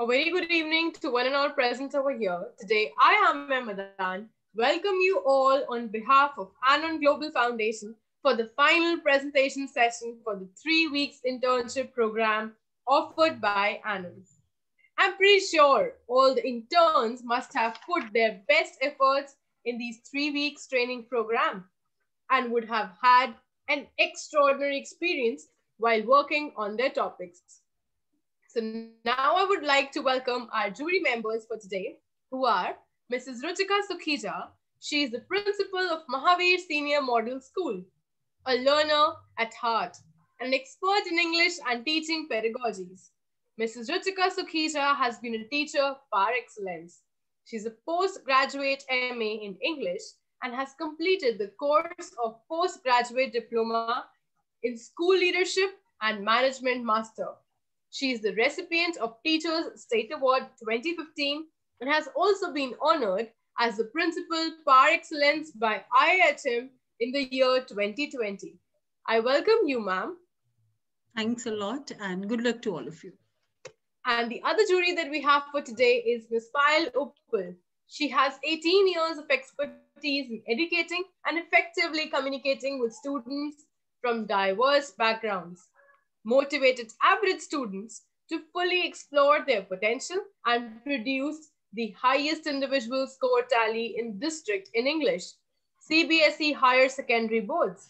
A very good evening to one and all present over here. Today, I am Madan. Welcome you all on behalf of ANON Global Foundation for the final presentation session for the 3 weeks internship program offered by ANON. I'm pretty sure all the interns must have put their best efforts in these 3 weeks training program and would have had an extraordinary experience while working on their topics. So now I would like to welcome our jury members for today, who are Mrs. Ruchika Sukhija. She is the principal of Mahavir Senior Model School, a learner at heart, an expert in English and teaching pedagogies. Mrs. Ruchika Sukhija has been a teacher par excellence. She's a postgraduate MA in English and has completed the course of postgraduate diploma in school leadership and management master. She is the recipient of Teachers State Award 2015 and has also been honored as the principal par excellence by IIHM in the year 2020. I welcome you, ma'am. Thanks a lot and good luck to all of you. And the other jury that we have for today is Ms. Payal Uppal. She has 18 years of expertise in educating and effectively communicating with students from diverse backgrounds. Motivated average students to fully explore their potential and produce the highest individual score tally in district in English, CBSE higher secondary boards.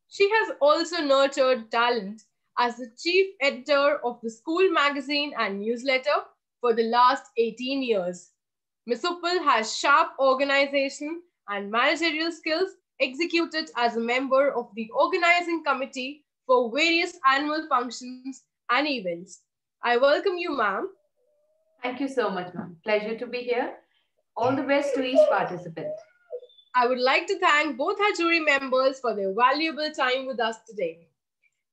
She has also nurtured talent as the chief editor of the school magazine and newsletter for the last 18 years. Ms. Uppal has sharp organization and managerial skills, executed as a member of the organizing committee for various annual functions and events. I welcome you, ma'am. Thank you so much, ma'am. Pleasure to be here. All the best to each participant. I would like to thank both our jury members for their valuable time with us today.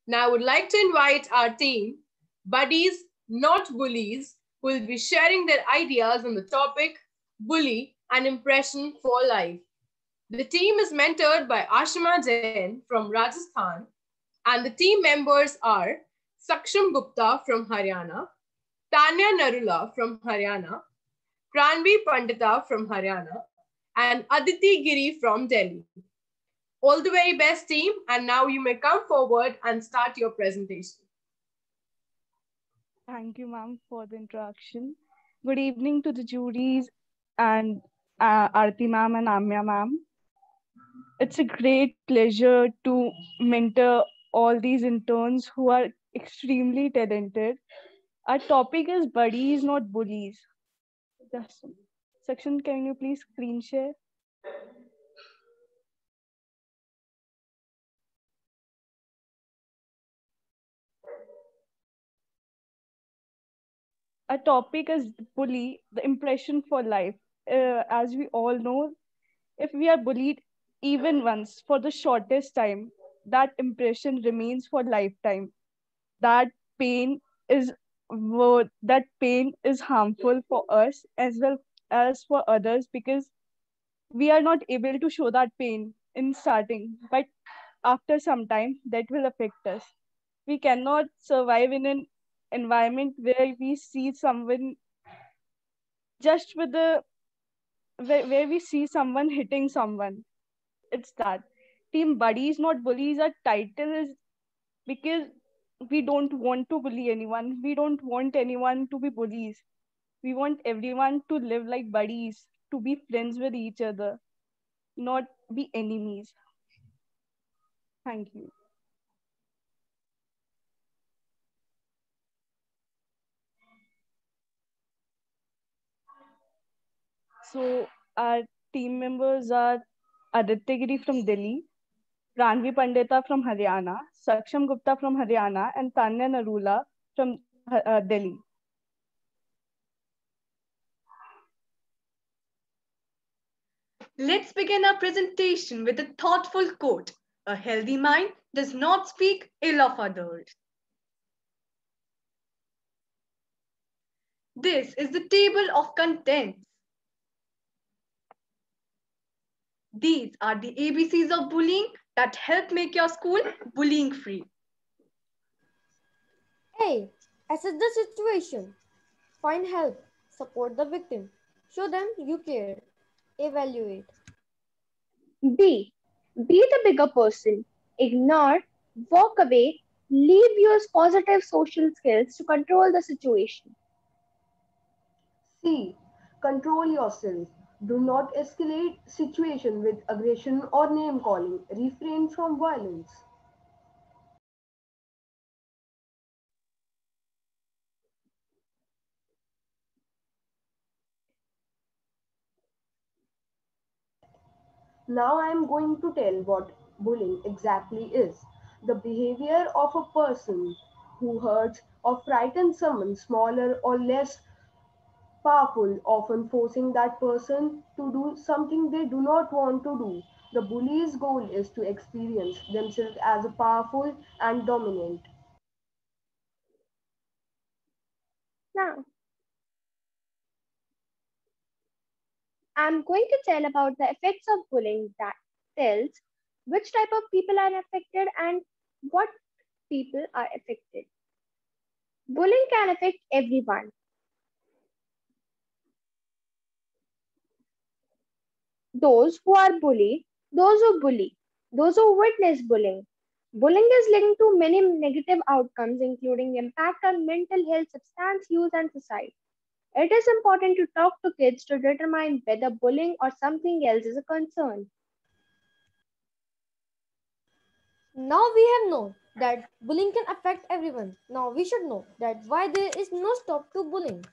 Now I would like to invite our team, Buddies Not Bullies, who will be sharing their ideas on the topic, Bully, an Impression for Life. The team is mentored by Ashima Jain from Rajasthan, and the team members are Saksham Gupta from Haryana, Tanya Narula from Haryana, Pranvi Pandita from Haryana, and Aditi Giri from Delhi. All the very best, team, and now you may come forward and start your presentation. Thank you, ma'am, for the introduction. Good evening to the juries and Aarti ma'am and Amya ma'am. It's a great pleasure to mentor all these interns who are extremely talented. Our topic is buddies, not bullies. Section, can you please screen share? Our topic is bully, the impression for life. As we all know, if we are bullied even once for the shortest time, that impression remains for lifetime. That pain is harmful for us as well as for others, because we are not able to show that pain in starting, but after some time that will affect us. We cannot survive in an environment where we see someone just with the where we see someone hitting someone. It's that team buddies not bullies. Our title is because we don't want to bully anyone. We don't want anyone to be bullies. We want everyone to live like buddies, to be friends with each other, not be enemies. Thank you. So our team members are Aditya Giri from Delhi, Pranvi Pandita from Haryana, Saksham Gupta from Haryana, and Tanya Narula from Delhi. Let's begin our presentation with a thoughtful quote. A healthy mind does not speak ill of others. This is the table of contents. These are the ABCs of bullying that help make your school bullying free. A. Assess the situation. Find help, support the victim, show them you care, evaluate. B. Be the bigger person. Ignore, walk away, leave, use positive social skills to control the situation. C. Control yourself. Do not escalate situation with aggression or name calling. Refrain from violence. Now I am going to tell what bullying exactly is. The behavior of a person who hurts or frightens someone smaller or less powerful, often forcing that person to do something they do not want to do. The bully's goal is to experience themselves as powerful and dominant. Now, I'm going to tell about the effects of bullying that tells which type of people are affected and what people are affected. Bullying can affect everyone. Those who are bullied, those who bully, those who witness bullying. Bullying is linked to many negative outcomes, including impact on mental health, substance use, and society. It is important to talk to kids to determine whether bullying or something else is a concern. Now we have known that bullying can affect everyone. Now we should know that why there is no stop to bullying.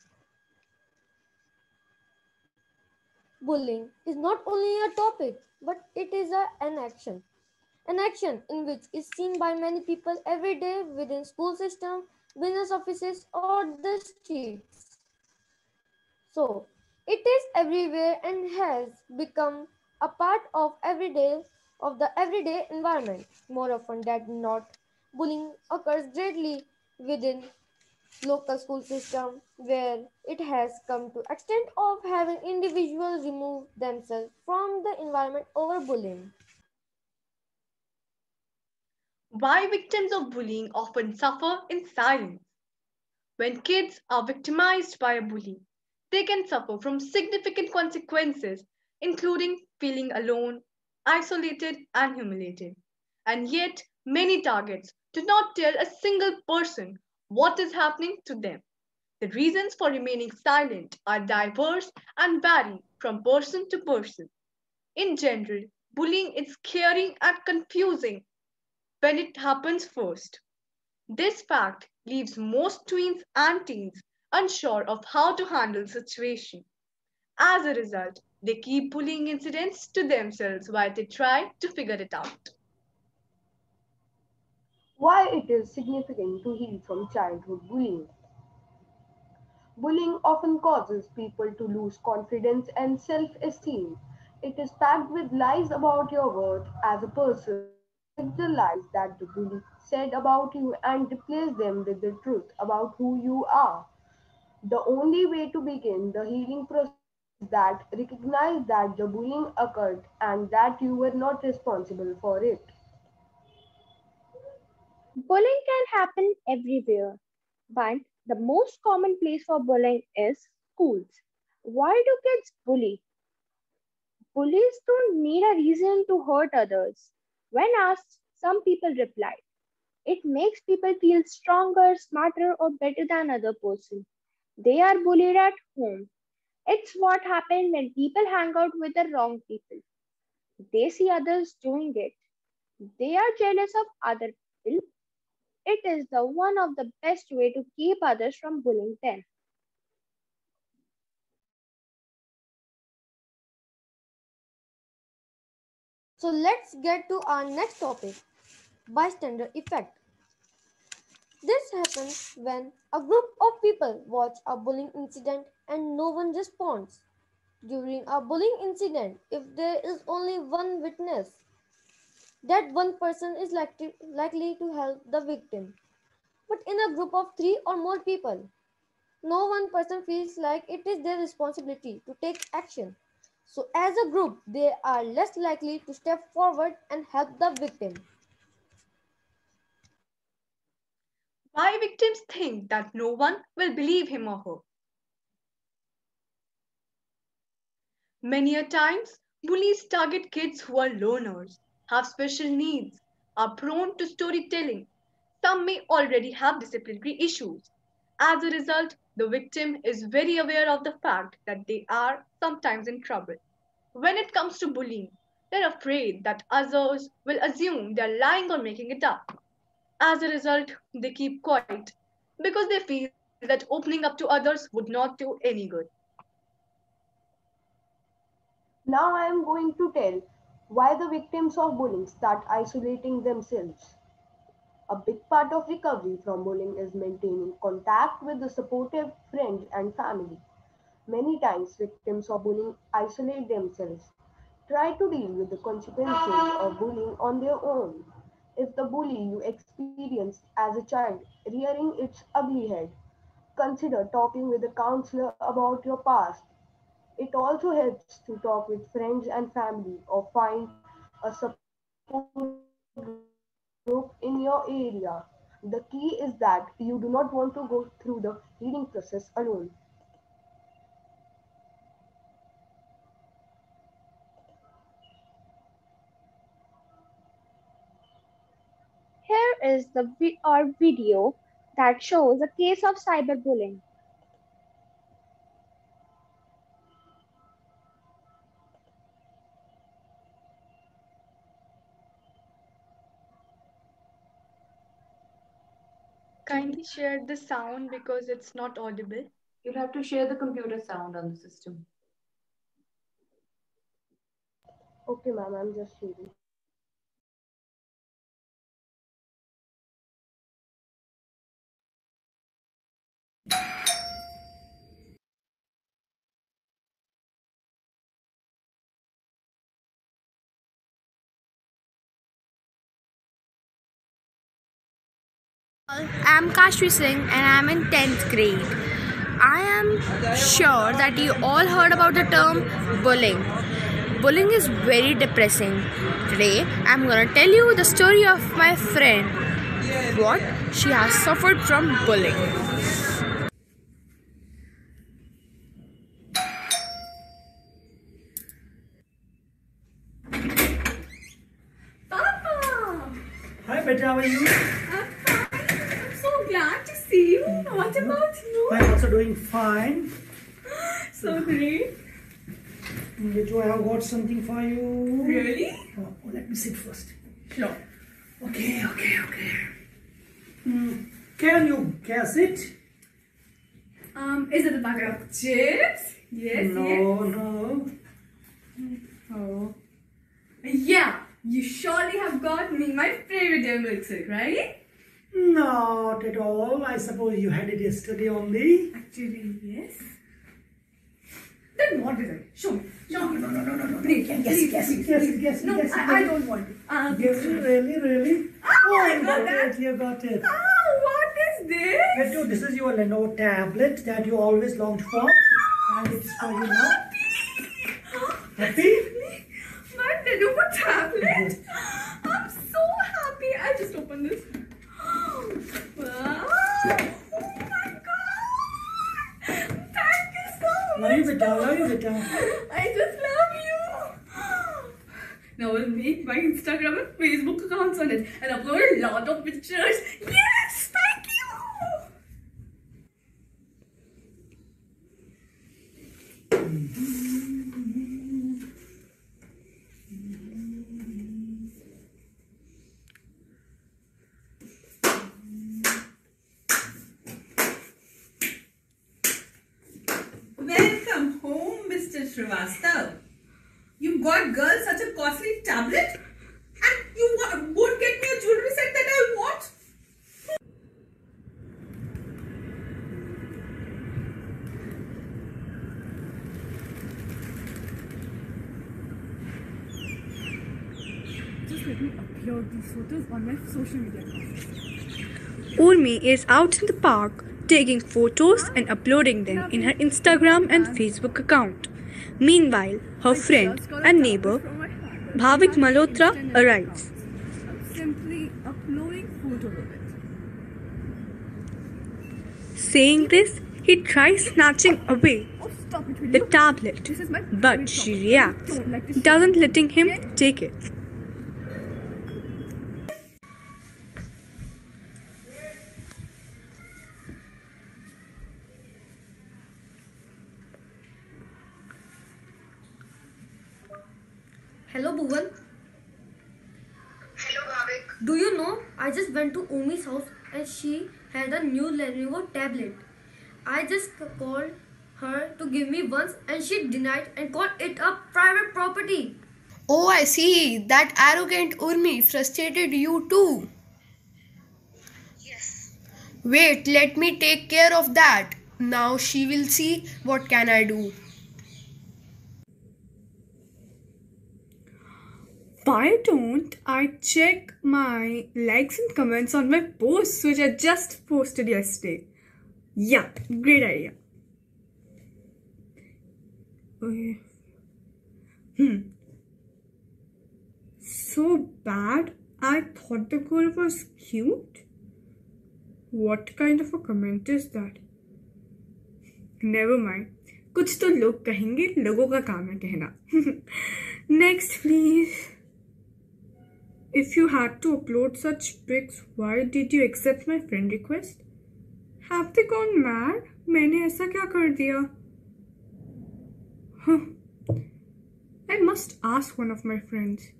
Bullying is not only a topic, but it is an action. An action in which is seen by many people every day within school system, business offices, or the streets. So, it is everywhere and has become a part of the everyday environment. More often than not, bullying occurs greatly within local school system where it has come to extent of having individuals remove themselves from the environment over bullying. Why victims of bullying often suffer in silence. When kids are victimized by a bully, they can suffer from significant consequences, including feeling alone, isolated, and humiliated. And yet, many targets do not tell a single person what is happening to them. The reasons for remaining silent are diverse and vary from person to person. In general, bullying is scary and confusing when it happens first. This fact leaves most tweens and teens unsure of how to handle the situation. As a result, they keep bullying incidents to themselves while they try to figure it out. Why it is significant to heal from childhood bullying. Bullying often causes people to lose confidence and self esteem. It is packed with lies about your worth as a person. Take the lies that the bully said about you and replace them with the truth about who you are. The only way to begin the healing process is that recognize that the bullying occurred and that you were not responsible for it. Bullying can happen everywhere, but the most common place for bullying is schools. Why do kids bully? Bullies don't need a reason to hurt others. When asked, some people replied, it makes people feel stronger, smarter, or better than other person. They are bullied at home. It's what happens when people hang out with the wrong people. They see others doing it. They are jealous of other people. It is the one of the best way to keep others from bullying them. So let's get to our next topic, bystander effect. This happens when a group of people watch a bullying incident and no one responds. During a bullying incident, if there is only one witness, that one person is likely to help the victim. But in a group of three or more people, no one person feels like it is their responsibility to take action. So, as a group, they are less likely to step forward and help the victim. Why victims think that no one will believe him or her. Many a times, bullies target kids who are loners, have special needs, are prone to storytelling. Some may already have disciplinary issues. As a result, the victim is very aware of the fact that they are sometimes in trouble. When it comes to bullying, they're afraid that others will assume they're lying or making it up. As a result, they keep quiet because they feel that opening up to others would not do any good. Now I am going to tell why the victims of bullying start isolating themselves. A big part of recovery from bullying is maintaining contact with the supportive friends and family. Many times, victims of bullying isolate themselves, try to deal with the consequences of bullying on their own. If the bully you experienced as a child rearing its ugly head, consider talking with a counselor about your past. It also helps to talk with friends and family or find a support group in your area. The key is that you do not want to go through the healing process alone. Here is our video that shows a case of cyberbullying. Kindly share the sound because it's not audible. You'll have to share the computer sound on the system. Okay, ma'am, I'm just reading. I'm Kashvi Singh and I'm in 10th grade. I am sure that you all heard about the term bullying. Bullying is very depressing. Today I'm gonna tell you the story of my friend, what she has suffered from bullying. Papa! Hi, beta, how are you? I'm so glad to see you. What about you? I'm also doing fine. So great. Beto, I have got something for you. Really? Oh, let me sit first. Sure. Okay. Can you guess it? Is it a packet of chips? Yes, No. Oh. Yeah, you surely have got me my favorite day milkshake, right? Not at all. I suppose you had it yesterday only. Actually, yes. Then what is it? Show me. No. Please, Guess it. No, I don't want it. Guess it, really? Oh, I you got that. You got it. Oh, what is this? Beto, this is your Lenovo tablet that you always longed for. And it's for you now. Happy? My Lenovo tablet. I'm so happy. I just opened this. Wow. Oh my god. Thank you so much. Love you, beta. I just love you. Now I'll make my Instagram and Facebook accounts on it and upload a lot of pictures. Yes, thank you. Welcome home, Mr. Srivastav. You got girl such a costly tablet and you won't get me a jewelry set that I want? Just let me upload these photos on my social media accounts. Urmi is out in the park taking photos and uploading them in her Instagram and Facebook account. Meanwhile, her friend and neighbor Bhavik Malhotra arrives. I'm simply uploading photos of it. Saying this, he tries snatching away, the tablet, but she reacts, doesn't letting him take it. Hello, Bhuvan. Hello, Bhavik. Do you know, I just went to Umi's house and she had a new Lenovo tablet. I just called her to give me once and she denied and called it a private property. Oh, I see. That arrogant Urmi frustrated you too. Yes. Wait, let me take care of that. Now she will see what can I do. Why don't I check my likes and comments on my posts which I just posted yesterday? Yeah, great idea. Okay. So bad? I thought the girl was cute? What kind of a comment is that? Never mind. कुछ तो लोग कहेंगे, लोगों का काम है कहना. Next, please. If you had to upload such pics, why did you accept my friend request? Have they gone mad? मैंने ऐसा क्या कर दिया? I must ask one of my friends.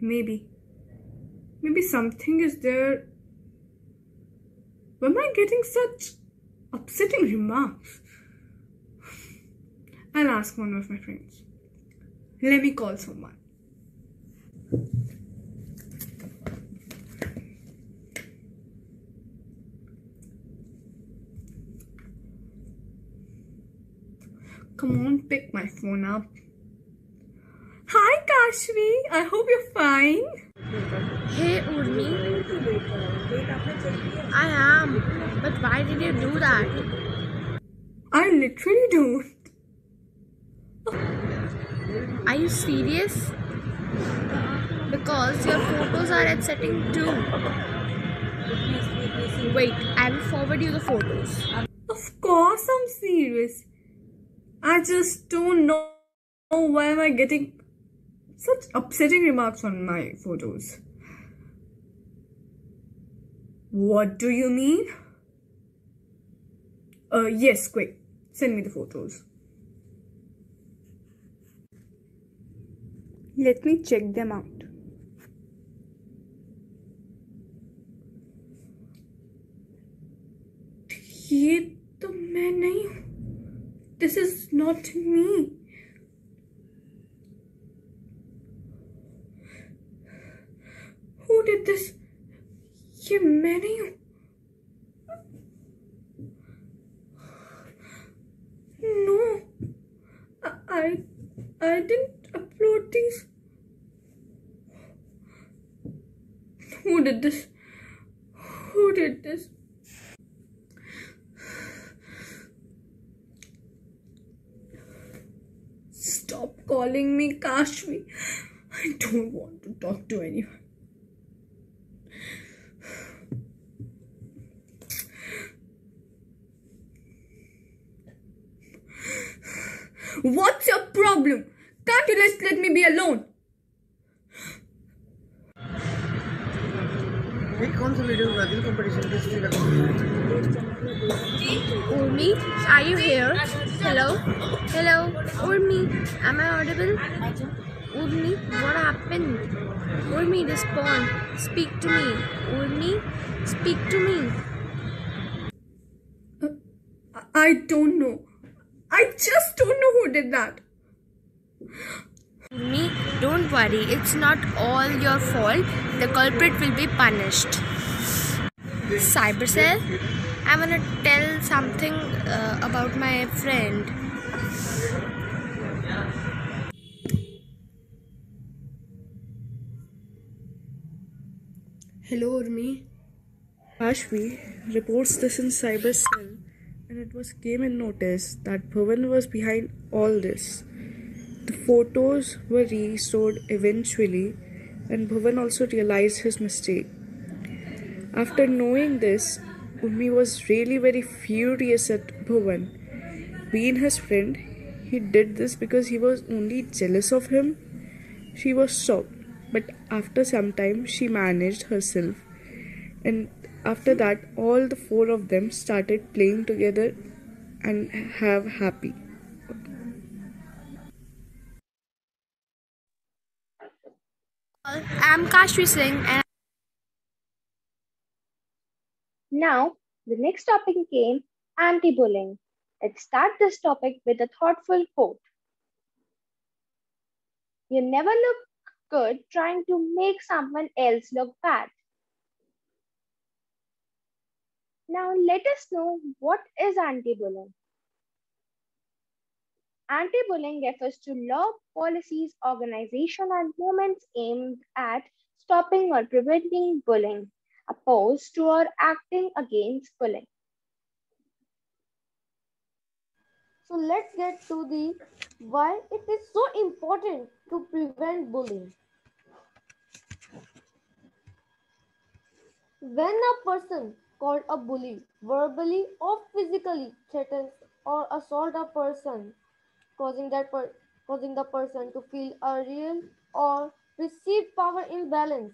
Maybe something is there. Why am I getting such upsetting remarks? I'll ask one of my friends. Let me call someone. Come on, pick my phone up. Hi, Kashvi. I hope you're fine. Hey, Urmi. I am. But why did you do that? I literally don't. Are you serious? Because your photos are upsetting too. Wait, I will forward you the photos. Of course I'm serious. I just don't know why am I getting such upsetting remarks on my photos. What do you mean? Yes, quick. Send me the photos. Let me check them out. ये तो मैं नहीं हूँ. This is not me. Who did this? ये मैं नहीं हूँ. No, I didn't upload these. Who did this? Who did this? Stop calling me Kashvi. I don't want to talk to anyone. What's your problem? Can't you just let me be alone? Urmi, are you here? Hello? Hello? Urmi, am I audible? Urmi, what happened? Urmi, respond. Speak to me. Urmi, speak to me. I don't know. I just don't know who did that. Urmi, don't worry. It's not all your fault. The culprit will be punished. Cybercell, I'm gonna tell something about my friend. Hello, Urmi. Ashvi reports this in Cybercell, and it was came in notice that Bhuvan was behind all this. The photos were restored eventually, and Bhuvan also realized his mistake. After knowing this, Urmi was really very furious at Bhuvan. being his friend, he did this because he was only jealous of him. She was shocked, but after some time, she managed herself. And after that, all the four of them started playing together and have happy. I'm Kashvi Singh and Now, the next topic came anti-bullying. Let's start this topic with a thoughtful quote. You never look good trying to make someone else look bad. Now, let us know what is anti-bullying. Anti-bullying refers to law, policies, organization, and movements aimed at stopping or preventing bullying, opposed to or acting against bullying. So let's get to the why it is so important to prevent bullying. When a person called a bully verbally or physically threatens or assault a person, causing causing the person to feel a real or perceived power imbalance,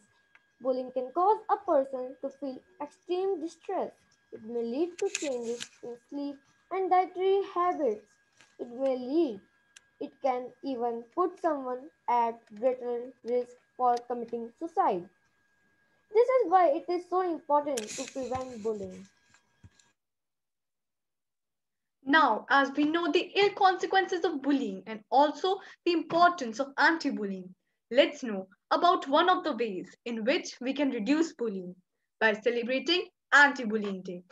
bullying can cause a person to feel extreme distress. It may lead to changes in sleep and dietary habits. It may lead It can even put someone at greater risk for committing suicide. This is why it is so important to prevent bullying. Now, as we know the ill consequences of bullying and also the importance of anti bullying, let's know about one of the ways in which we can reduce bullying by celebrating Anti Bullying Day.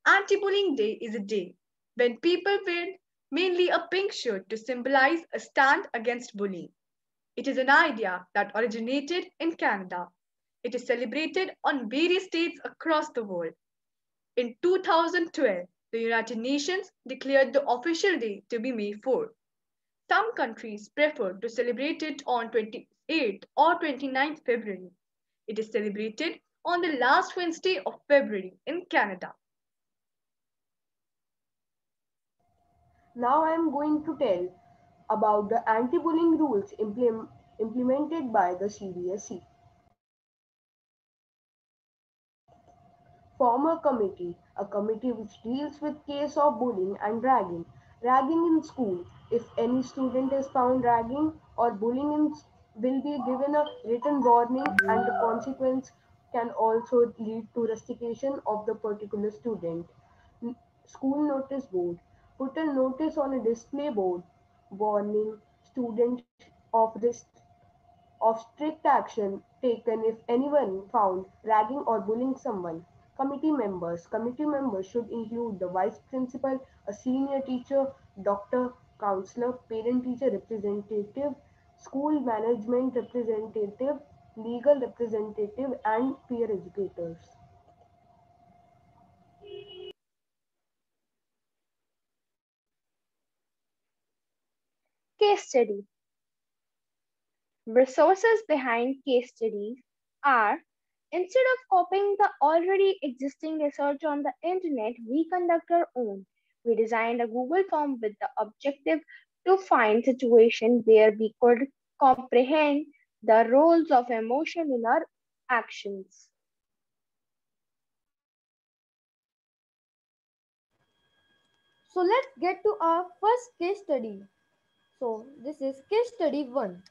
Anti Bullying Day is a day when people wear mainly a pink shirt to symbolize a stand against bullying. It is an idea that originated in Canada. It is celebrated on various dates across the world. In 2012, the United Nations declared the official day to be May 4. Some countries prefer to celebrate it on 28th or 29th February. It is celebrated on the last Wednesday of February in Canada. Now I am going to tell about the anti-bullying rules implemented by the CBSE. Former committee, a committee which deals with case of bullying and ragging. Ragging in school. If any student is found ragging or bullying will be given a written warning and the consequence can also lead to rustication of the particular student. School notice board. Put a notice on a display board warning students of strict action taken if anyone found ragging or bullying someone. Committee members. Committee members should include the vice principal, a senior teacher, doctor, counselor, parent teacher representative, school management representative, legal representative, and peer educators. Case study. Resources behind case studies are instead of copying the already existing research on the internet, we conduct our own. We designed a Google form with the objective to find situations where we could comprehend the roles of emotion in our actions. So let's get to our first case study. So this is case study 1.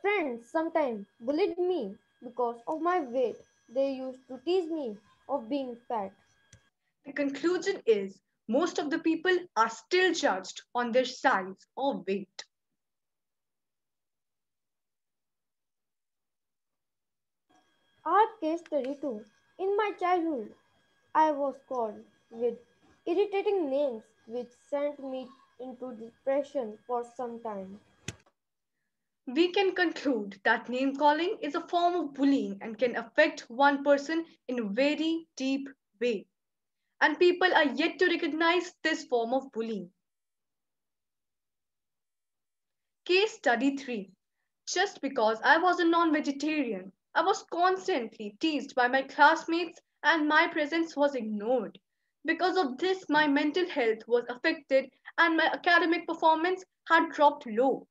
Friends sometimes bullied me because of my weight. They used to tease me of being fat. The conclusion is most of the people are still judged on their size or weight. Our case study 2. In my childhood, I was called with irritating names which sent me into depression for some time. We can conclude that name calling is a form of bullying and can affect one person in a very deep way. And people are yet to recognize this form of bullying. Case study 3. Just because I was a non vegetarian, I was constantly teased by my classmates and my presence was ignored. Because of this, my mental health was affected and my academic performance had dropped low.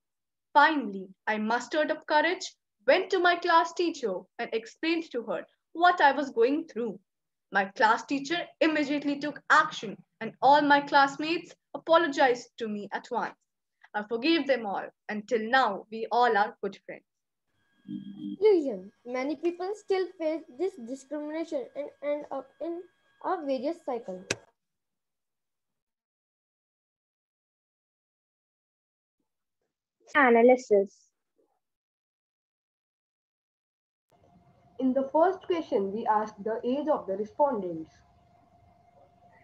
Finally, I mustered up courage, went to my class teacher, and explained to her what I was going through. My class teacher immediately took action, and all my classmates apologized to me at once. I forgave them all. Until now, we all are good friends. Conclusion. Many people still face this discrimination and end up in a various cycle. Analysis. In the first question, we asked the age of the respondents.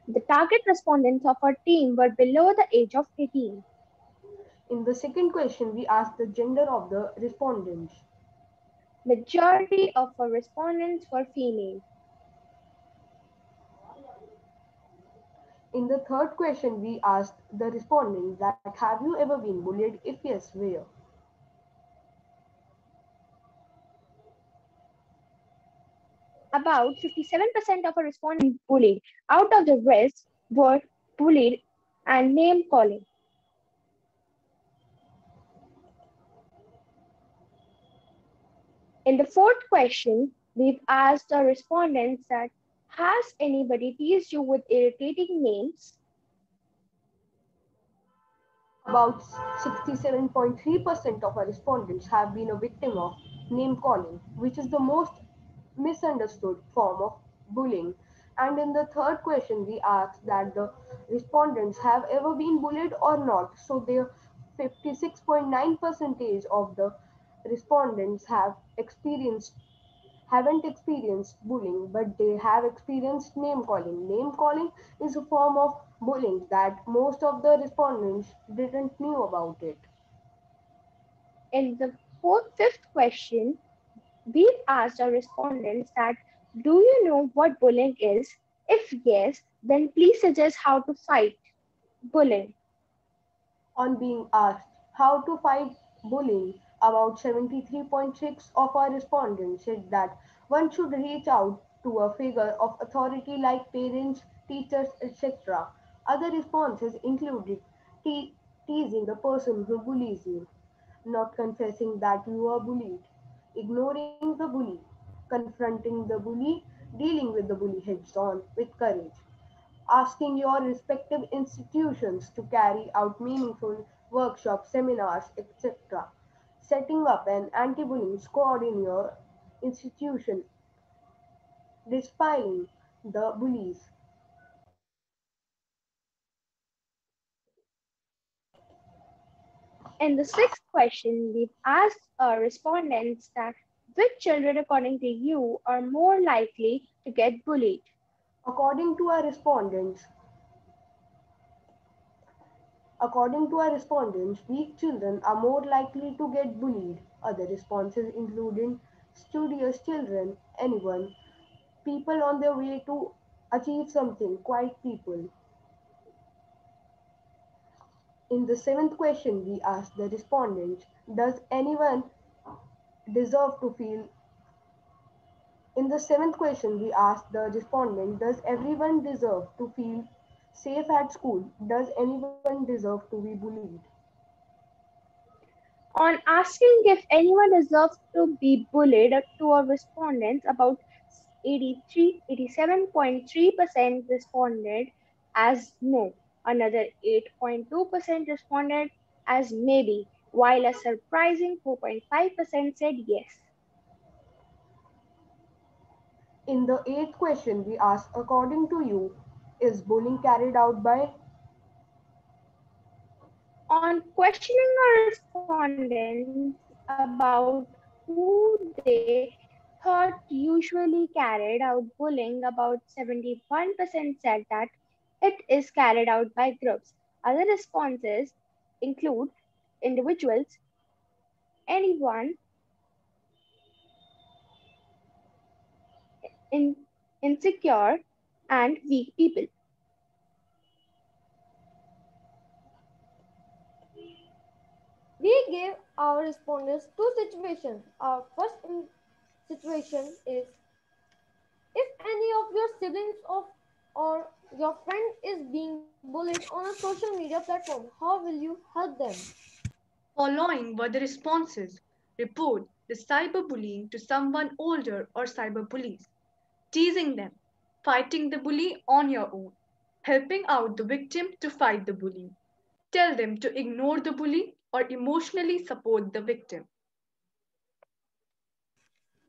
The target respondents of our team were below the age of 18. In the second question, we asked the gender of the respondents. Majority of our respondents were female. In the third question, we asked the respondents that have you ever been bullied? If yes, where? About 57% of our respondents bullied. Out of the rest were bullied and name calling. In the fourth question, we've asked our respondents that has anybody teased you with irritating names? About 67.3% of our respondents have been a victim of name calling, which is the most misunderstood form of bullying. And in the third question, we asked that the respondents have ever been bullied or not. So the 56.9 percentage of the respondents haven't experienced bullying, but they have experienced name calling. Name calling is a form of bullying that most of the respondents didn't knew about it. In the fifth question, we've asked our respondents that do you know what bullying is? If yes, then please suggest how to fight bullying. On being asked how to fight bullying, about 73.6 of our respondents said that one should reach out to a figure of authority like parents, teachers, etc. Other responses included teasing the person who bullies you, not confessing that you are bullied, ignoring the bully, confronting the bully, dealing with the bully heads on with courage, asking your respective institutions to carry out meaningful workshops, seminars, etc., setting up an anti-bullying squad in your institution, dispelling the bullies. In the sixth question, we've asked our respondents that which children, according to you, are more likely to get bullied? According to our respondents, weak children are more likely to get bullied. Other responses including studious children, anyone, people on their way to achieve something, quiet people. In the seventh question, we asked the respondents, does anyone deserve to feel? In the seventh question, we asked the respondent, does everyone deserve to feel safe at school? Does anyone deserve to be bullied? On asking if anyone deserves to be bullied to our respondents, about 87.3% responded as no. Another 8.2% responded as maybe, while a surprising 4.5% said yes. In the eighth question, we asked, according to you, is bullying carried out by? On questioning our respondents about who they thought usually carried out bullying, about 71% said that it is carried out by groups. Other responses include individuals, anyone, insecure, and weak people. We gave our respondents two situations. Our situation is if any of your siblings or your friend is being bullied on a social media platform, how will you help them? Following were the responses. Report the cyberbullying to someone older or cyberbullies. Teasing them. Fighting the bully on your own. Helping out the victim to fight the bully. Tell them to ignore the bully or emotionally support the victim.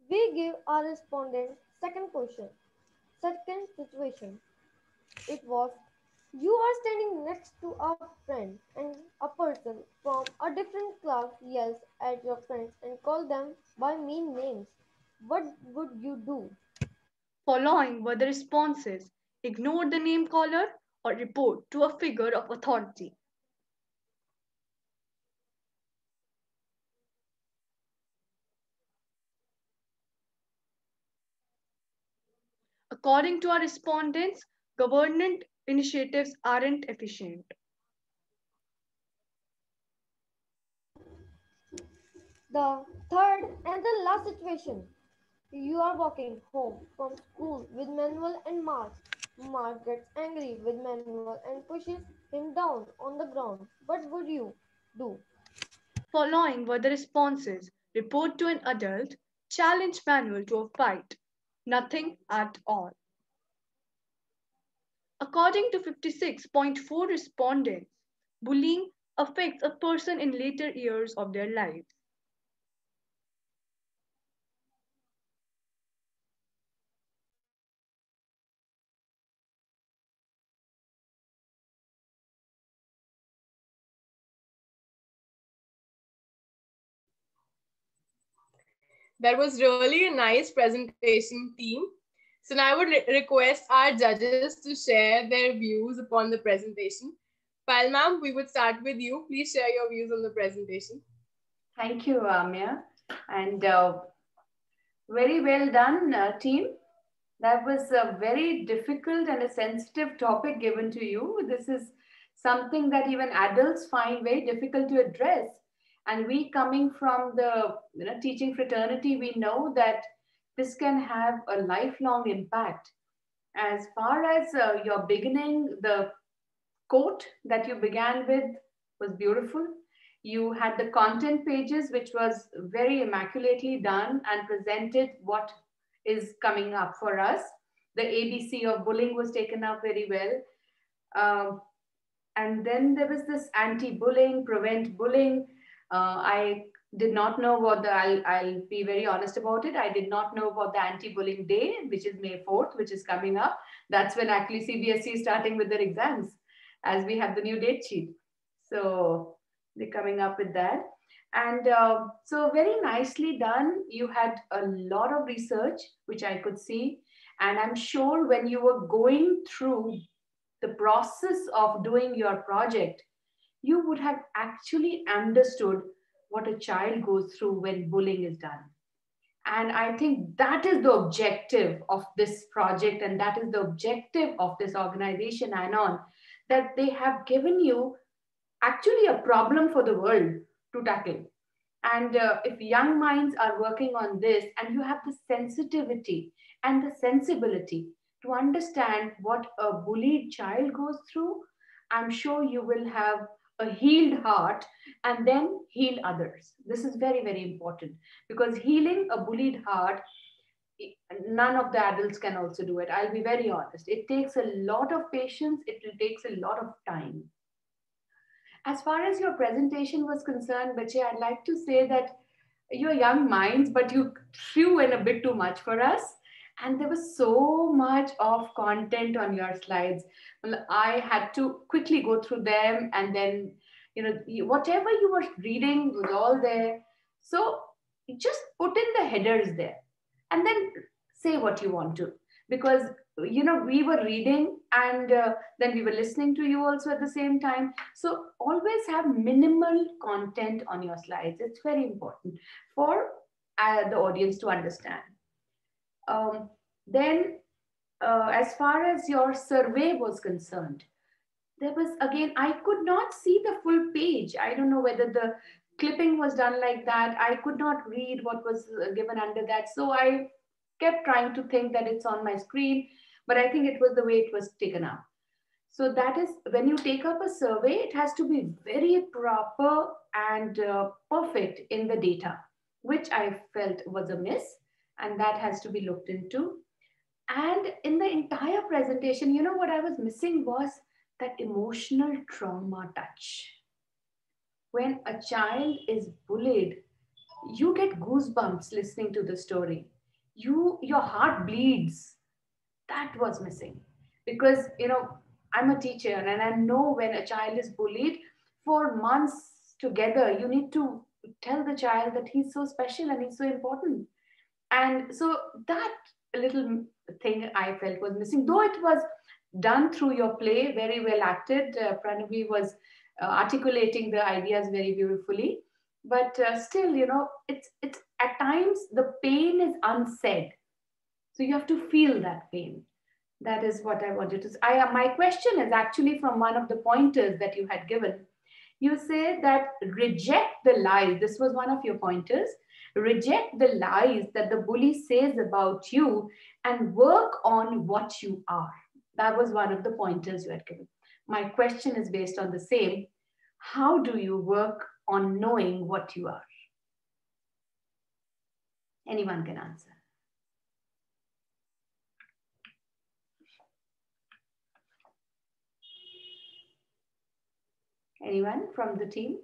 We give our respondent second question, second situation. It was you are standing next to a friend and a person from a different class yells at your friends and call them by mean names. What would you do? Following were the responses. Ignore the name caller or report to a figure of authority. According to our respondents, government initiatives aren't efficient. The third and the last situation. You are walking home from school with Manuel and Mark. Mark gets angry with Manuel and pushes him down on the ground. What would you do? Following were the responses. Report to an adult, challenge manual to a fight. Nothing at all. According to 56.4 respondents, bullying affects a person in later years of their lives. That was really a nice presentation, team. So now I would request our judges to share their views upon the presentation. Pal ma'am, we would start with you. Please share your views on the presentation. Thank you, Amya. And very well done, team. That was a very difficult and a sensitive topic given to you. This is something that even adults find very difficult to address. And we coming from the teaching fraternity, we know that this can have a lifelong impact. As far as your beginning, the quote that you began with was beautiful. You had the content pages, which was very immaculately done and presented what is coming up for us. The ABC of bullying was taken up very well. And then there was this anti-bullying, prevent bullying. I did not know what I'll be very honest about it. I did not know about the anti-bullying day, which is May 4th, which is coming up. That's when actually CBSE is starting with their exams, as we have the new date sheet. So they're coming up with that. And so very nicely done. You had a lot of research, which I could see. And I'm sure when you were going through the process of doing your project, you would have actually understood what a child goes through when bullying is done. And I think that is the objective of this project, and that is the objective of this organization, ANON, that they have given you actually a problem for the world to tackle. And if young minds are working on this, and you have the sensitivity and the sensibility to understand what a bullied child goes through, I'm sure you will have a healed heart and then heal others. This is very, very important, because healing a bullied heart, none of the adults can also do it. I'll be very honest. It takes a lot of patience. It takes a lot of time. As far as your presentation was concerned, Bache, I'd like to say that you're young minds, but you threw in a bit too much for us. And there was so much of content on your slides. Well, I had to quickly go through them, and then, whatever you were reading was all there. So just put in the headers there and then say what you want to. Because, we were reading, and then we were listening to you also at the same time. So always have minimal content on your slides. It's very important for the audience to understand. Then, as far as your survey was concerned, there was, again, I could not see the full page. I don't know whether the clipping was done like that. I could not read what was given under that. So I kept trying to think that it's on my screen, but I think it was the way it was taken up. So that is, when you take up a survey, it has to be very proper and perfect in the data, which I felt was a miss, and that has to be looked into. And in the entire presentation, you know what I was missing was that emotional trauma touch. When a child is bullied, you get goosebumps listening to the story. Your heart bleeds. That was missing. Because, you know, I'm a teacher and I know when a child is bullied for months together, you need to tell the child that he's so special and he's so important. And so that little thing I felt was missing, though it was done through your play, very well acted. Pranavi was articulating the ideas very beautifully. But still, you know, it's at times the pain is unsaid. So you have to feel that pain. That is what I wanted to say. My question is actually from one of the pointers that you had given. You said that reject the lies. This was one of your pointers. Reject the lies that the bully says about you and work on what you are. That was one of the pointers you had given. My question is based on the same. How do you work on knowing what you are? Anyone can answer. Anyone from the team?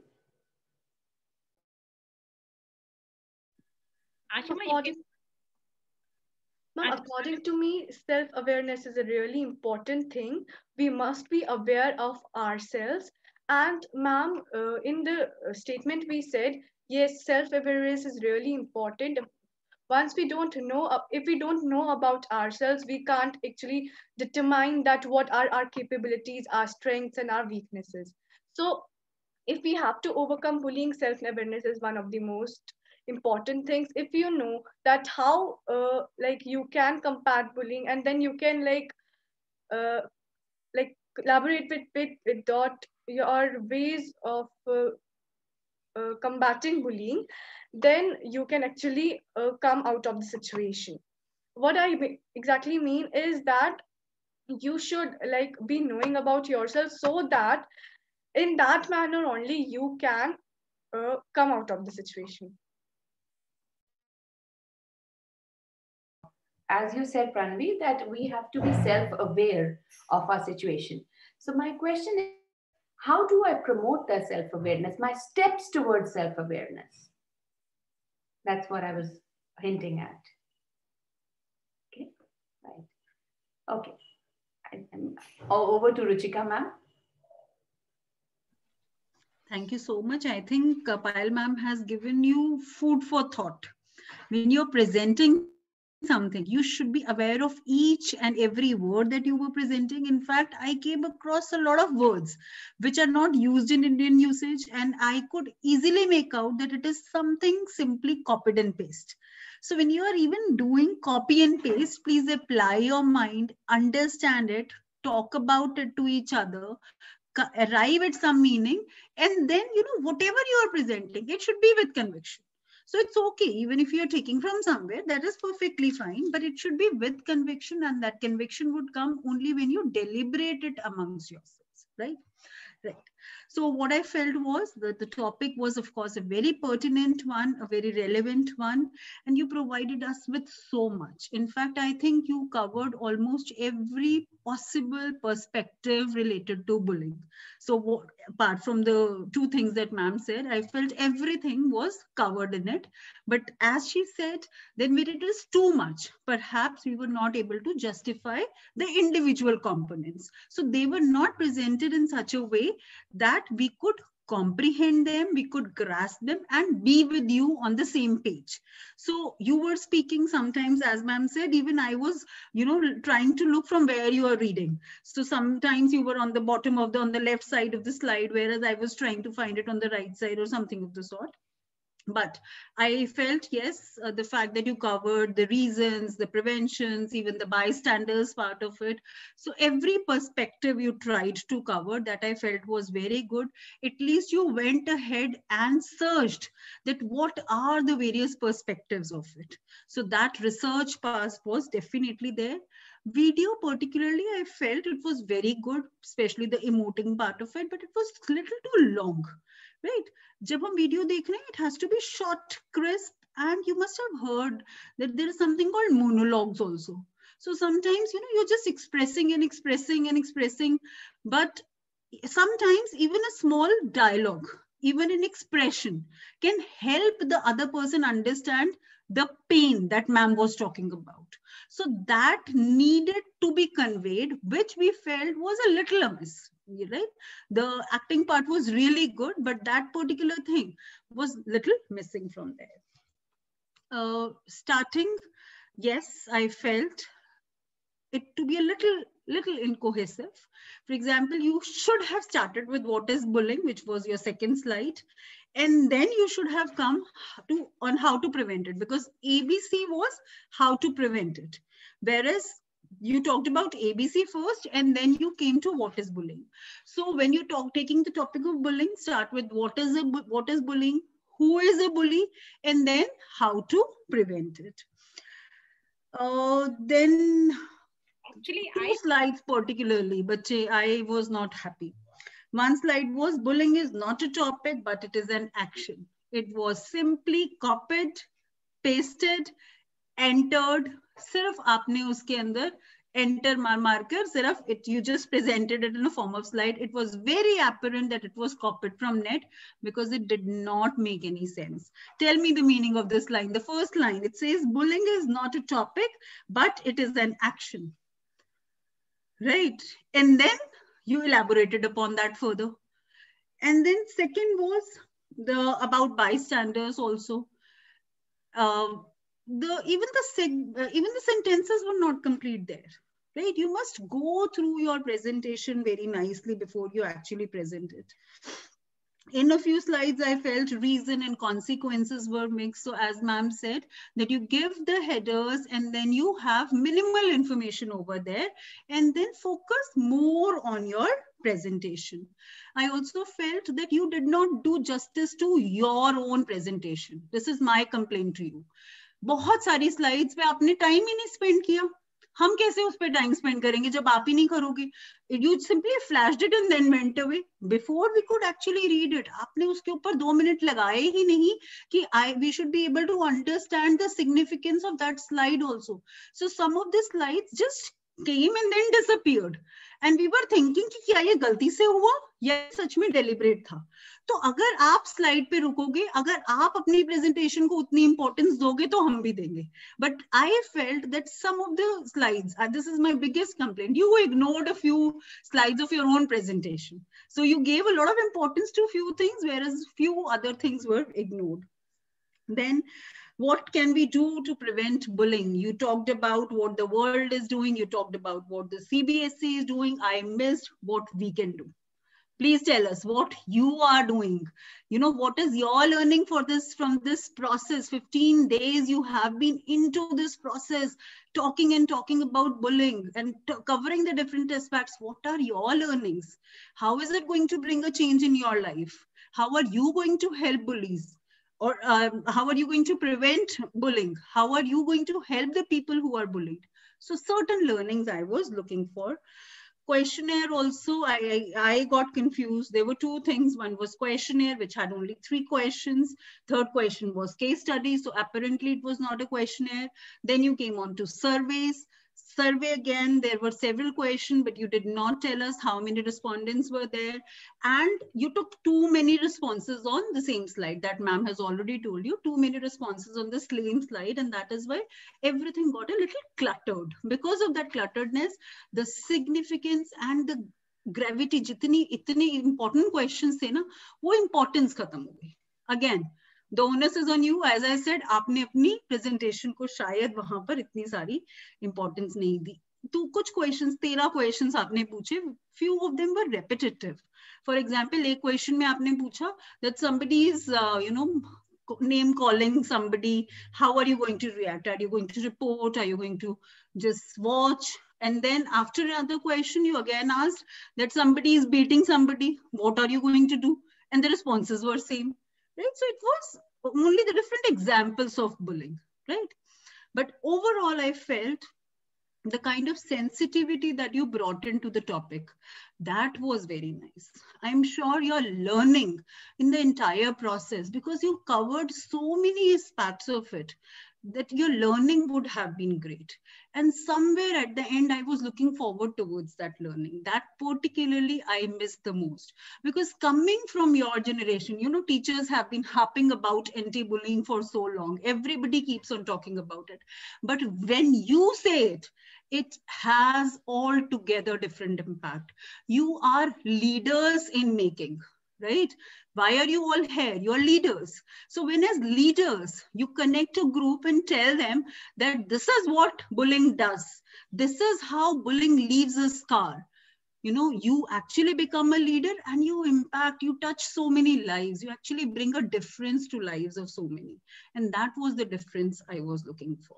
According to me, self-awareness is a really important thing. We must be aware of ourselves. And ma'am, in the statement we said, yes, self-awareness is really important. Once we don't know, if we don't know about ourselves, we can't actually determine that what are our capabilities, our strengths, and our weaknesses. So if we have to overcome bullying, self-awareness is one of the most important things. If you know that how like you can combat bullying, and then you can uh, collaborate with dot your ways of combating bullying, then you can actually come out of the situation. What exactly mean is that you should like be knowing about yourself, so that in that manner only you can come out of the situation. As you said, Pranvi, that we have to be self-aware of our situation. So my question is, how do I promote that self-awareness? My steps towards self-awareness. That's what I was hinting at. Okay, right. Okay. Over to Ruchika, ma'am. Thank you so much. I think Payal ma'am has given you food for thought. When you're presenting something, you should be aware of each and every word that you were presenting. In fact, I came across a lot of words which are not used in Indian usage, and I could easily make out that it is something simply copied and paste. So when you are even doing copy and paste, please apply your mind, understand it, talk about it to each other, arrive at some meaning, and then, you know, whatever you are presenting, it should be with conviction. So it's okay, even if you're taking from somewhere, that is perfectly fine, but it should be with conviction, and that conviction would come only when you deliberate it amongst yourselves, right? Right. So what I felt was that the topic was, of course, a very pertinent one, a very relevant one, and you provided us with so much. In fact, I think you covered almost every possible perspective related to bullying. So apart from the two things that ma'am said, I felt everything was covered in it. But as she said, then when it is too much, perhaps we were not able to justify the individual components. So they were not presented in such a way that we could comprehend them, we could grasp them, and be with you on the same page. So you were speaking sometimes, as ma'am said, even I was, you know, trying to look from where you are reading. So sometimes you were on the bottom of on the left side of the slide, whereas I was trying to find it on the right side or something of the sort. But I felt, yes, the fact that you covered the reasons, the preventions, even the bystanders part of it. So every perspective you tried to cover, that I felt was very good. At least you went ahead and searched that what are the various perspectives of it. So that research part was definitely there. Video particularly, I felt it was very good, especially the emoting part of it, but it was a little too long, right? जब हम video देख रहे हैं, it has to be short, crisp, and you must have heard that there is something called monologues also. So sometimes, you're just expressing and expressing and expressing, but sometimes even a small dialogue, even an expression can help the other person understand the pain that ma'am was talking about. So that needed to be conveyed, which we felt was a little amiss, right? The acting part was really good, but that particular thing was little missing from there. Starting, yes, I felt it to be a little incohesive. For example, you should have started with what is bullying, which was your second slide, and then you should have come to on how to prevent it, because ABC was how to prevent it, whereas you talked about ABC first and then you came to what is bullying. So when you taking the topic of bullying, start with what is bullying, who is a bully, and then how to prevent it. Then actually, two slides particularly, but I was not happy. One slide was bullying is not a topic, but it is an action. It was simply copied, pasted, entered. सिर्फ आपने उसके अंदर enter marker, सिर्फ you just presented it in a form of slide. It was very apparent that it was copied from net because it did not make any sense. Tell me the meaning of this line. The first line, it says bullying is not a topic, but it is an action. Right? And then you elaborated upon that further. And then second was about bystanders also. Even the sentences were not complete there, right? You must go through your presentation very nicely before you actually present it. In a few slides, I felt reason and consequences were mixed. So as ma'am said, that you give the headers and then you have minimal information over there and then focus more on your presentation. I also felt that you did not do justice to your own presentation. This is my complaint to you. बहुत सारी slides पे आपने time ही नहीं spend किया. हम कैसे उस पे टाइम स्पेंड करेंगे जब आप ही नहीं करोगे? You simply flashed it and then went away before we could actually read it. आपने उसके ऊपर 2 मिनट लगाए ही नहीं कि we should be able to understand the significance of that slide also. So some of the slides just came and then disappeared. And we were thinking कि क्या ये गलती से हुआ या सच में deliberate था. तो अगर आप स्लाइड पे रुकोगे, अगर आप अपनी प्रेजेंटेशन को उतनी इंपॉर्टेंस दोगे तो हम भी देंगे. But I felt that some of the slides, and this is my biggest complaint, you ignored a few slides of your own presentation. So you gave a lot of importance to a few things, whereas few other things were ignored. Then what can we do to prevent bullying? You talked about what the world is doing. You talked about what the CBSE is doing. I missed what we can do. Please tell us what you are doing. What is your learning from this process? 15 days you have been into this process, talking about bullying and covering the different aspects. What are your learnings? How is it going to bring a change in your life? How are you going to help bullies? Or how are you going to prevent bullying? How are you going to help the people who are bullied? So certain learnings I was looking for. Questionnaire also, I got confused. There were two things. One was questionnaire, which had only 3 questions. Third question was case study. So apparently it was not a questionnaire. Then you came on to surveys. Survey again, there were several questions, but you did not tell us how many respondents were there. And you took too many responses on the same slide. That ma'am has already told you, too many responses on the same slide. And that is why everything got a little cluttered. Because of that clutteredness, the significance and the gravity, itni important questions the na, wo importance khatam ho gayi. Again, the onus is on you. As I said, आपने अपनी presentation को शायद वहां पर इतनी सारी importance नहीं दी. तो कुछ questions, 13 questions आपने पूछे. Few of them were repetitive. For example, एक question में आपने पूछा that somebody is, name calling somebody. How are you going to react? Are you going to report? Are you going to just watch? And then after another question, you again asked that somebody is beating somebody. What are you going to do? And the responses were same. Right? So it was only the different examples of bullying, right? But overall, I felt the kind of sensitivity that you brought into the topic, that was very nice. I'm sure you're learning in the entire process because you covered so many aspects of it that your learning would have been great. And somewhere at the end, I was looking forward towards that learning. That particularly I missed the most. Because coming from your generation, you know, teachers have been harping about anti-bullying for so long. Everybody keeps on talking about it. But when you say it, it has altogether different impact. You are leaders in making, right? Why are you all here? You're leaders. So when as leaders, you connect a group and tell them that this is what bullying does. This is how bullying leaves a scar. You know, you actually become a leader and you impact, you touch so many lives. You actually bring a difference to lives of so many. And that was the difference I was looking for.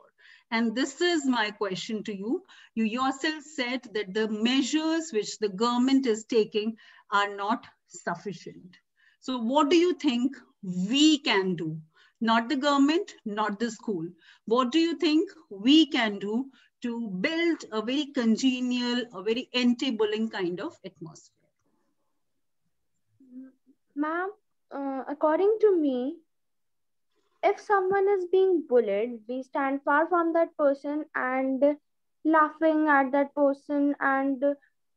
And this is my question to you. You yourself said that the measures which the government is taking are not sufficient. So what do you think we can do? Not the government, not the school. What do you think we can do to build a very congenial, a very anti-bullying kind of atmosphere? Ma'am, according to me, if someone is being bullied, we stand far from that person and laughing at that person and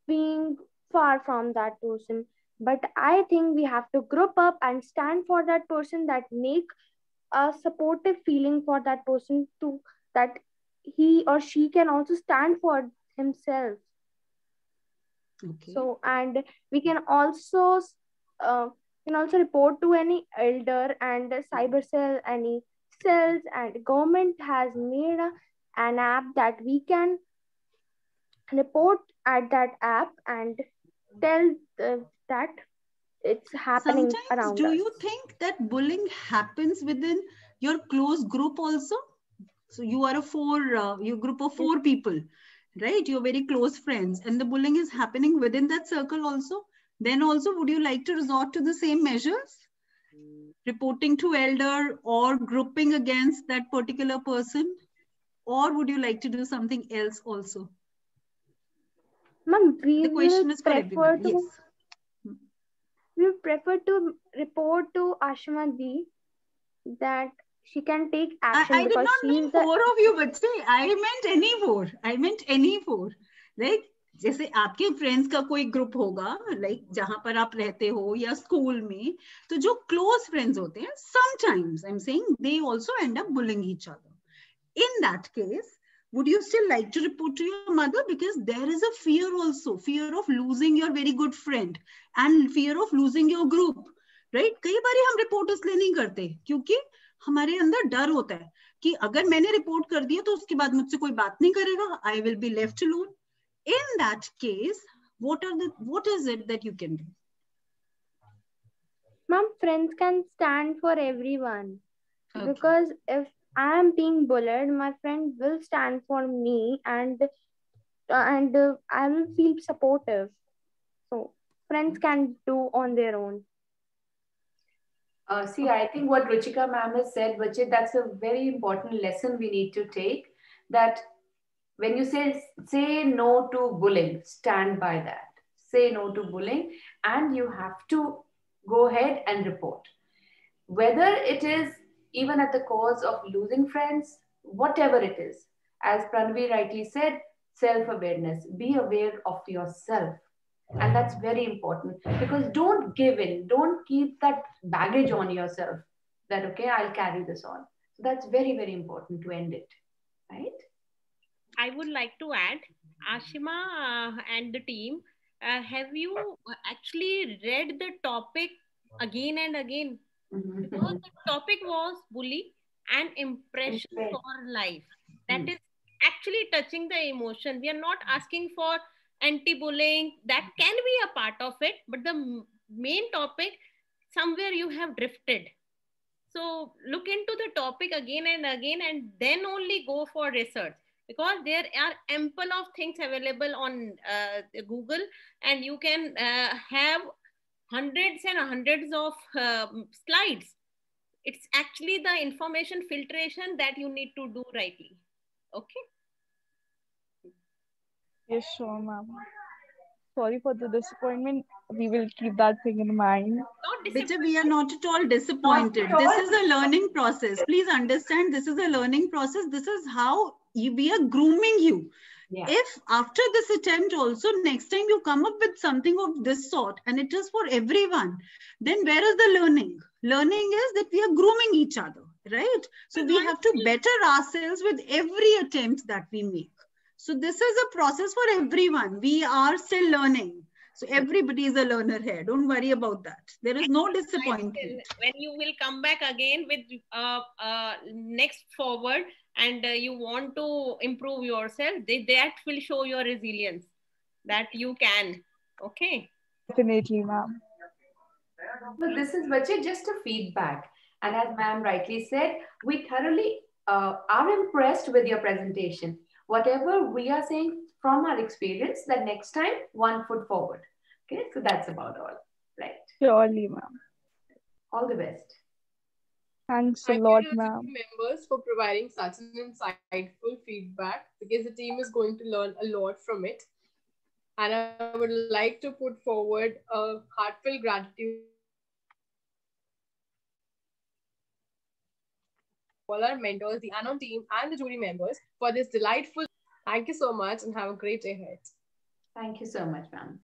being far from that person. But I think we have to group up and stand for that person, that make a supportive feeling for that person, to that he or she can also stand for himself. Okay. So, and we uh, can also report to any elder and cyber cell, any cells, and government has made an app that we can report at that app and tell that it's happening Sometimes, around do us. you think that bullying happens within your close group also? So you are you group of 4 people, right? You're very close friends, and the bullying is happening within that circle also. Then also, would you like to resort to the same measures? Reporting to elder or grouping against that particular person? Or would you like to do something else also? Ma'am, The question is for everybody. Yes. we prefer to report to Ashima that she can take action I did because not she mean is the 4 of you, but say I meant any 4. I meant any 4. Like जैसे आपके friends का कोई group होगा, like जहां पर आप रहते हो या स्कूल में, तो जो क्लोज फ्रेंड्स होते हैं, sometimes I'm saying they also end up bullying each other. In that case, would you still like to report to your mother? Because there is a fear also, fear of losing your very good friend and fear of losing your group, right? कई बारी हम report इसलिए नहीं करते क्योंकि हमारे अंदर डर होता है कि अगर मैंने रिपोर्ट कर दिया तो उसके बाद मुझसे कोई बात नहीं करेगा, I will be left alone. In that case, what is it that you can do? Mom, friends can stand for everyone. Okay. Because if I am being bullied, my friend will stand for me and I will feel supportive. So friends can do on their own. See, I think what Ruchika ma'am has said, Vachit, that's a very important lesson we need to take. That when you say no to bullying, stand by that. Say no to bullying, and you have to go ahead and report. Whether it is even at the cause of losing friends, whatever it is, as Pranvi rightly said, self-awareness. Be aware of yourself. And that's very important because don't give in. Don't keep that baggage on yourself that, okay, I'll carry this on. So that's very, very important to end it. Right? I would like to add, Ashima and the team, have you actually read the topic again and again? Because the topic was bully and impression for life. That is actually touching the emotion. We are not asking for anti-bullying. That can be a part of it, but the main topic, somewhere you have drifted. So look into the topic again and again, and then only go for research, because there are ample of things available on Google, and you can have hundreds and hundreds of slides. It's actually the information filtration that you need to do rightly. Okay. Yes, sure, ma'am. Sorry for the disappointment. We will keep that thing in mind. Not Bitte, we are not at all Not disappointed. at This all. is a learning process. Please understand, this is a learning process. This is how we are grooming you. Yeah. If after this attempt also, next time you come up with something of this sort, and it is for everyone, then where is the learning? Learning is that we are grooming each other, right? So we have to better ourselves with every attempt that we make. So this is a process for everyone. We are still learning. So everybody is a learner here. Don't worry about that. There is no disappointment. When you will come back again with next forward and you want to improve yourself, that will show your resilience that you can. Okay. Definitely, ma'am. So this is Bache, just a feedback. And as ma'am rightly said, we thoroughly are impressed with your presentation. Whatever we are saying from our experience, that next time, one foot forward. Okay, so that's about all. Right. Surely, ma'am. All the best. Thanks a Thank lot, you to the ma'am. team members for providing such an insightful feedback because the team is going to learn a lot from it. And I would like to put forward a heartfelt gratitude to all our mentors, the ANON team, and the jury members for this delightful session. Thank you so much and have a great day ahead. Thank you so much, ma'am.